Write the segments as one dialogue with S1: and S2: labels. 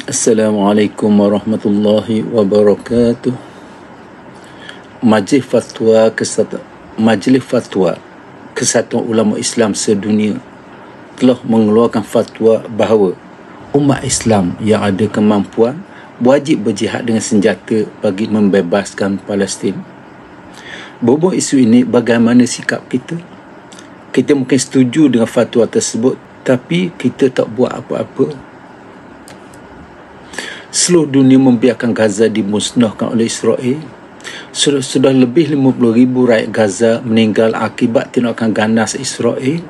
S1: Assalamualaikum warahmatullahi wabarakatuh. Majlis Fatwa Kesatuan Ulama Islam Sedunia telah mengeluarkan fatwa bahawa umat Islam yang ada kemampuan wajib berjihad dengan senjata bagi membebaskan Palestin. Berhubung isu ini, bagaimana sikap kita? Kita mungkin setuju dengan fatwa tersebut, tapi kita tak buat apa-apa. Seluruh dunia membiarkan Gaza dimusnahkan oleh Israel. Sudah lebih 50,000 rakyat Gaza meninggal akibat tindakan ganas Israel.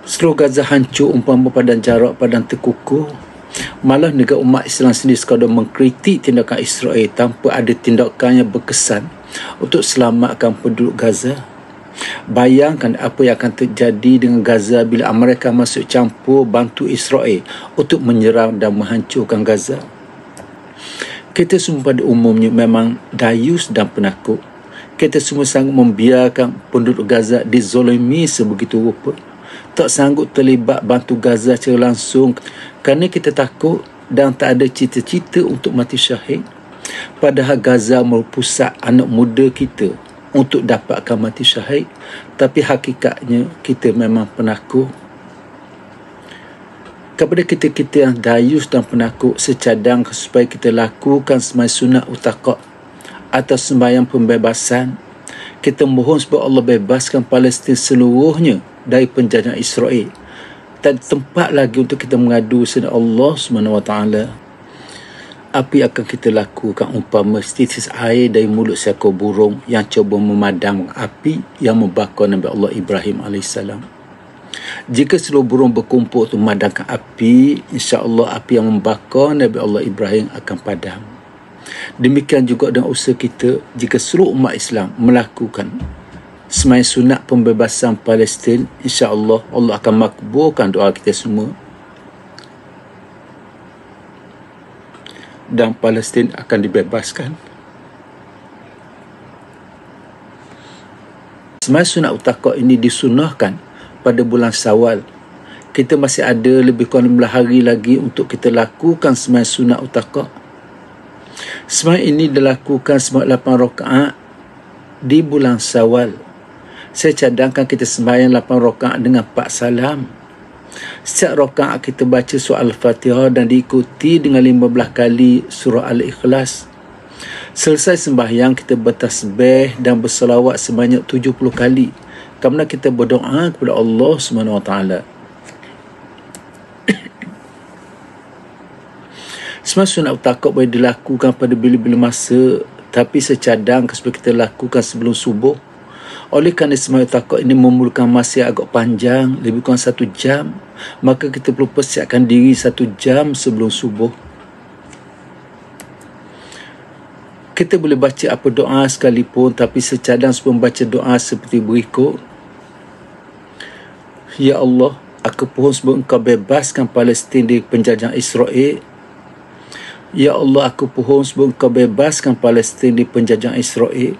S1: Seluruh Gaza hancur umpama padang jarak, padang terkukuh. Malah negara umat Islam sendiri sekadar mengkritik tindakan Israel tanpa ada tindakan yang berkesan untuk selamatkan penduduk Gaza. Bayangkan apa yang akan terjadi dengan Gaza bila Amerika masuk campur bantu Israel untuk menyerang dan menghancurkan Gaza. Kita semua pada umumnya memang dayus dan penakut. Kita semua sanggup membiarkan penduduk Gaza dizolimi sebegitu rupa. Tak sanggup terlibat bantu Gaza secara langsung kerana kita takut dan tak ada cita-cita untuk mati syahid. Padahal Gaza merupakan pusat anak muda kita untuk dapatkan mati syahid, tapi hakikatnya kita memang penakut. Kepada kita-kita yang dayus dan penakut, secadang supaya kita lakukan sembahyang sunat utaqah atau sembahyang pembebasan. Kita mohon supaya Allah bebaskan Palestin seluruhnya dari penjajahan Israel. Tak ada tempat lagi untuk kita mengadu selain Allah SWT. Apa yang akan kita lakukan umpama setitis air dari mulut seekor burung yang cuba memadamkan api yang membakar Nabi Allah Ibrahim AS? Jika seluruh burung berkumpul untuk memadamkan api, insya-Allah api yang membakar Nabi Allah Ibrahim akan padam. Demikian juga dengan usaha kita, jika seluruh umat Islam melakukan sembahyang sunat pembebasan Palestin, insya-Allah Allah akan makbulkan doa kita semua dan Palestin akan dibebaskan. Sembahyang sunat utaqah ini disunahkan pada bulan Syawal. Kita masih ada lebih kurang 15 hari lagi untuk kita lakukan sembahyang sunat utaqah. Sembahyang ini dilakukan sebanyak 8 rakaat di bulan Syawal. Saya cadangkan kita sembahyang 8 rakaat dengan 4 salam. Setiap rakaat kita baca surah Al-Fatihah dan diikuti dengan 15 kali surah Al-Ikhlas. Selesai sembahyang, kita bertasbih dan bersalawat sebanyak 70 kali. Kerana kita berdoa kepada Allah SWT. Semua sunat utaqah boleh dilakukan pada bila-bila masa, tapi secadang supaya kita lakukan sebelum subuh. Oleh kerana semua utaqah ini memerlukan masa yang agak panjang, lebih kurang 1 jam, maka kita perlu persiapkan diri 1 jam sebelum subuh. Kita boleh baca apa doa sekalipun, tapi secadang sebelum baca doa seperti berikut. Ya Allah, aku pohon sebab Engkau bebaskan Palestin dari penjajahan Israel. Ya Allah, aku pohon sebab Engkau bebaskan Palestin dari penjajahan Israel.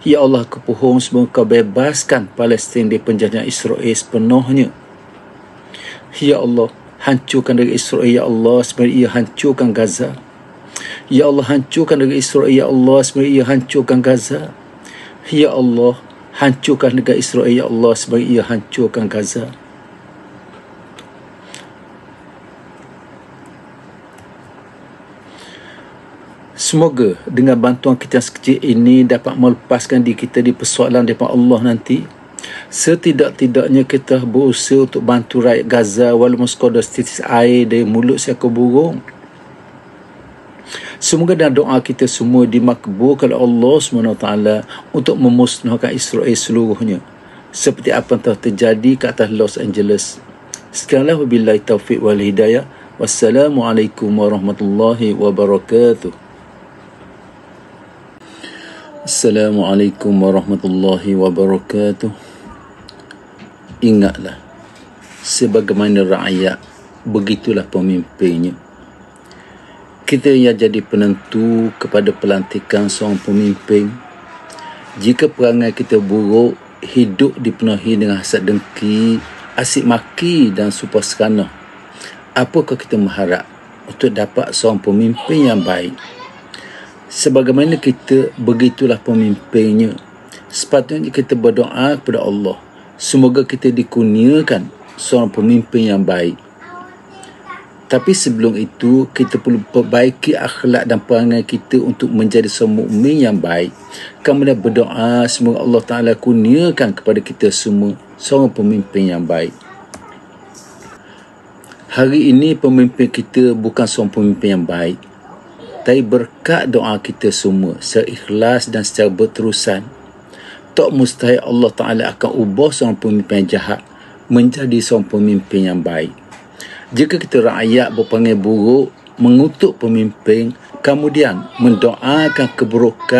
S1: Ya Allah, aku pohon sebab Engkau bebaskan Palestin dari penjajahan Israel sepenuhnya. Ya Allah, hancurkan dari Israel, ya Allah, sebenarnya ia hancurkan Gaza. Ya Allah, hancurkan negara Israel, ya Allah, sebenarnya ia hancurkan Gaza. Ya Allah, hancurkan negara Israel, ya Allah, sebenarnya ia hancurkan Gaza. Semoga dengan bantuan kita yang sekecil ini dapat melepaskan diri kita di persoalan daripada Allah nanti. Setidak-tidaknya kita berusaha untuk bantu rakyat Gaza walaupun sekadar setitis air dari mulut seekor burung. Semoga dan doa kita semua dimakbulkan oleh Allah SWT untuk memusnahkan Israel seluruhnya, seperti apa yang telah terjadi ke atas Los Angeles. Sekianlah, wabillahi taufiq wal hidayah. Wassalamualaikum warahmatullahi wabarakatuh. Assalamualaikum warahmatullahi wabarakatuh. Ingatlah, sebagaimana rakyat, begitulah pemimpinnya. Kita yang jadi penentu kepada pelantikan seorang pemimpin. Jika perangai kita buruk, hidup dipenuhi dengan hasad dengki, asyik maki dan supaskana, apakah kita mengharap untuk dapat seorang pemimpin yang baik. Sebagaimana kita, begitulah pemimpinnya. Sepatutnya kita berdoa kepada Allah, semoga kita dikurniakan seorang pemimpin yang baik. Tapi sebelum itu, kita perlu perbaiki akhlak dan perangai kita untuk menjadi seorang mukmin yang baik. Kemudian berdoa semoga Allah Ta'ala kurniakan kepada kita semua seorang pemimpin yang baik. Hari ini pemimpin kita bukan seorang pemimpin yang baik. Tapi berkat doa kita semua secara ikhlas dan secara berterusan, tak mustahil Allah Ta'ala akan ubah seorang pemimpin yang jahat menjadi seorang pemimpin yang baik. Jika kita rakyat berpanggil buruk, mengutuk pemimpin, kemudian mendoakan keburukan